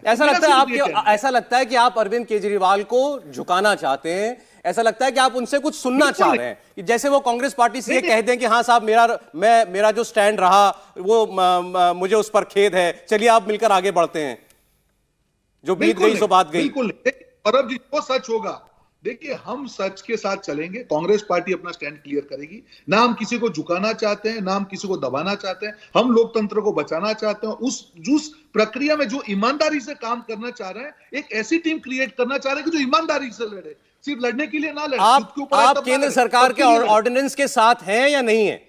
ऐसा लगता है आपके, ऐसा लगता है कि आप अरविंद केजरीवाल को झुकाना चाहते हैं, ऐसा लगता है कि आप उनसे कुछ सुनना चाह रहे हैं कि जैसे वो कांग्रेस पार्टी से ये कह दें कि हाँ साहब मेरा जो स्टैंड रहा वो मुझे उस पर खेद है, चलिए आप मिलकर आगे बढ़ते हैं, जो बीत गई सो बात गई। बिल्कुल। सौरभ जी, वो सच होगा, देखिए हम सच के साथ चलेंगे, कांग्रेस पार्टी अपना स्टैंड क्लियर करेगी, ना हम किसी को झुकाना चाहते हैं, ना हम किसी को दबाना चाहते हैं, हम लोकतंत्र को बचाना चाहते हैं। उस प्रक्रिया में जो ईमानदारी से काम करना चाह रहे हैं, एक ऐसी टीम क्रिएट करना चाह रहे हैं कि जो ईमानदारी से लड़े, सिर्फ लड़ने के लिए ना लड़े। आप केंद्र सरकार के ऑर्डिनेंस के साथ हैं या नहीं है?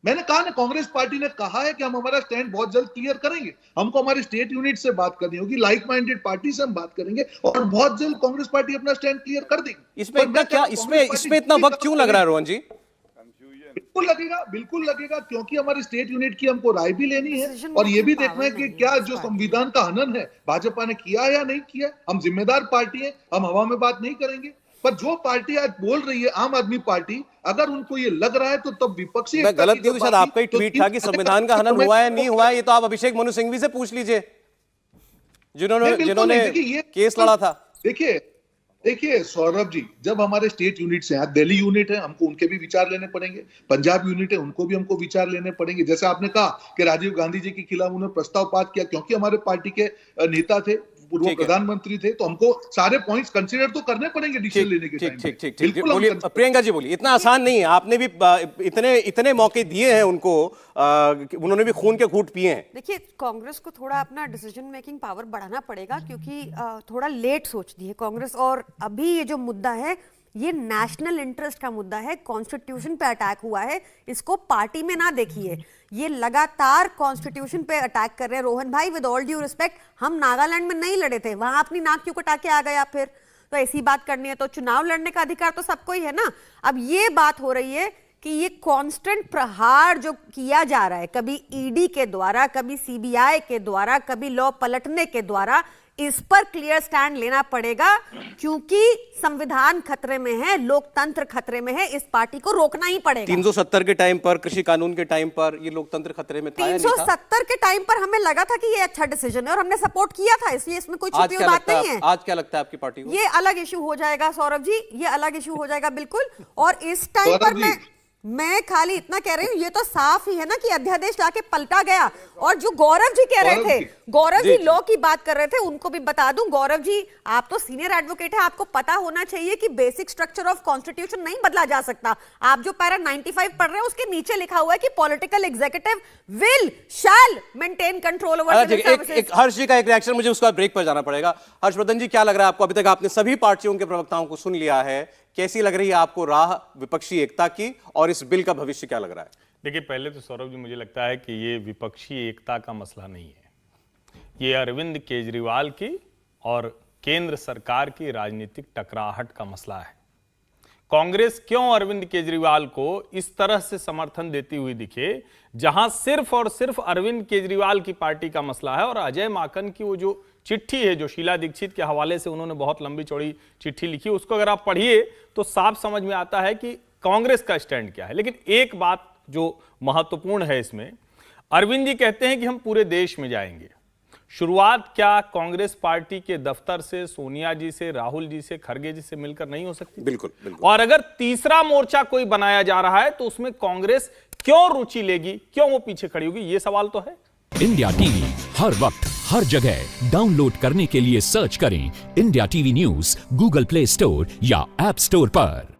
मैंने कहा ना, कांग्रेस पार्टी ने कहा है कि हम हमारा स्टैंड बहुत जल्द क्लियर करेंगे। हमको हमारी स्टेट यूनिट से बात करनी होगी, लाइक माइंडेड पार्टी से हम बात करेंगे और बहुत जल्द कांग्रेस पार्टी अपना स्टैंड क्लियर कर देगी। इसमें इतना वक्त क्यों लग रहा है रोहन जी? बिल्कुल लगेगा, क्योंकि हमारी स्टेट यूनिट की हमको राय भी लेनी है और ये भी देखना है कि क्या जो संविधान का हनन है भाजपा ने किया या नहीं किया। हम जिम्मेदार पार्टी है, हम हवा में बात नहीं करेंगे। पर जो पार्टी आज बोल रही है, आम आदमी पार्टी, अगर उनको ये लग रहा है तो तब विपक्षी, मैं गलत नहीं हूं, शायद आपका ही ट्वीट था कि संविधान का हनन हुआ है नहीं हुआ है, ये तो आप अभिषेक मनु सिंघवी से पूछ लीजिए जिन्होंने केस लड़ा था। देखिए सौरभ जी, जब हमारे स्टेट यूनिट से हैं, दिल्ली यूनिट है, हमको उनके भी विचार लेने पड़ेंगे, पंजाब यूनिट है, उनको भी हमको विचार लेने पड़ेंगे। जैसे आपने कहा कि राजीव गांधी जी के खिलाफ उन्होंने प्रस्ताव पास किया, क्योंकि हमारे पार्टी के नेता थे, पूर्व प्रधानमंत्री थे, तो हमको सारे पॉइंट्स कंसीडर तो करने पड़ेंगे डिसीजन लेने के टाइम। ठीक। बोलिए प्रियंका जी, बोलिए। इतना आसान नहीं है, आपने भी इतने मौके दिए हैं उनको, उन्होंने भी खून के घूंट पिए हैं। देखिए, कांग्रेस को थोड़ा अपना डिसीजन मेकिंग पावर बढ़ाना पड़ेगा, क्योंकि थोड़ा लेट सोचती है कांग्रेस। और अभी ये जो मुद्दा है, ये नेशनल इंटरेस्ट का मुद्दा है, कॉन्स्टिट्यूशन पे अटैक हुआ है, इसको पार्टी में ना देखिए। ये लगातार कॉन्स्टिट्यूशन पे अटैक कर रहे हैं। रोहन भाई, विद ऑल ड्यू रिस्पेक्ट, हम नागालैंड में नहीं लड़े थे, वहां अपनी नाक क्यों कटा के आ गए आप? फिर तो ऐसी बात करनी है तो चुनाव लड़ने का अधिकार तो सबको ही है ना। अब ये बात हो रही है कि ये कांस्टेंट प्रहार जो किया जा रहा है, कभी ईडी के द्वारा, कभी सीबीआई के द्वारा, कभी लॉ पलटने के द्वारा, इस पर क्लियर स्टैंड लेना पड़ेगा, क्योंकि संविधान खतरे में है, लोकतंत्र खतरे में है, इस पार्टी को रोकना ही पड़ेगा। 370 के टाइम पर, कृषि कानून के टाइम पर ये लोकतंत्र खतरे में था। 370 के टाइम पर हमें लगा था कि ये अच्छा डिसीजन है और हमने सपोर्ट किया था, इसलिए इसमें कोई छुपी हुई बात नहीं है। आज क्या लगता है आपकी पार्टी को? ये अलग इशू हो जाएगा सौरभ जी, ये अलग इशू हो जाएगा बिल्कुल। और इस टाइम पर मैं खाली इतना कह रही हूँ, ये तो साफ ही है ना कि अध्यादेश लाके पलटा गया। और जो गौरव जी कह रहे थे, गौरव जी लॉ की बात कर रहे थे, उनको भी बता दूं, गौरव जी आप तो सीनियर एडवोकेट है, आपको पता होना चाहिए कि बेसिक स्ट्रक्चर ऑफ कॉन्स्टिट्यूशन नहीं बदला जा सकता। आप जो पैरा 95 पढ़ रहे हैं, उसके नीचे लिखा हुआ है कि political executive will shall maintain control over civil services. Harsh ji का एक रिएक्शन, मुझे उसका ब्रेक पर जाना पड़ेगा। हर्षवर्धन जी, क्या लग रहा है आपको? अभी तक आपने सभी पार्टियों के प्रवक्ताओं को सुन लिया है, कैसी लग रही है आपको राह विपक्षी एकता की, और इस बिल का भविष्य क्या लग रहा है? देखिए, पहले तो सौरभ जी, मुझे लगता है कि ये विपक्षी एकता का मसला नहीं है, ये अरविंद केजरीवाल की और केंद्र सरकार की राजनीतिक टकराहट का मसला है। कांग्रेस क्यों अरविंद केजरीवाल को इस तरह से समर्थन देती हुई दिखे, जहां सिर्फ और सिर्फ अरविंद केजरीवाल की पार्टी का मसला है। और अजय माकन की वो जो चिट्ठी है, जो शीला दीक्षित के हवाले से उन्होंने बहुत लंबी चौड़ी चिट्ठी लिखी, उसको अगर आप पढ़िए तो साफ समझ में आता है कि कांग्रेस का स्टैंड क्या है। लेकिन एक बात जो महत्वपूर्ण है इसमें, अरविंद जी कहते हैं कि हम पूरे देश में जाएंगे। शुरुआत क्या कांग्रेस पार्टी के दफ्तर से, सोनिया जी से, राहुल जी से, खड़गे जी से मिलकर नहीं हो सकती? बिल्कुल, बिल्कुल। और अगर तीसरा मोर्चा कोई बनाया जा रहा है तो उसमें कांग्रेस क्यों रुचि लेगी, क्यों वो पीछे खड़ी होगी, ये सवाल तो है। इंडिया टीवी हर वक्त हर जगह डाउनलोड करने के लिए सर्च करें India TV news Google play store या ऐप स्टोर पर।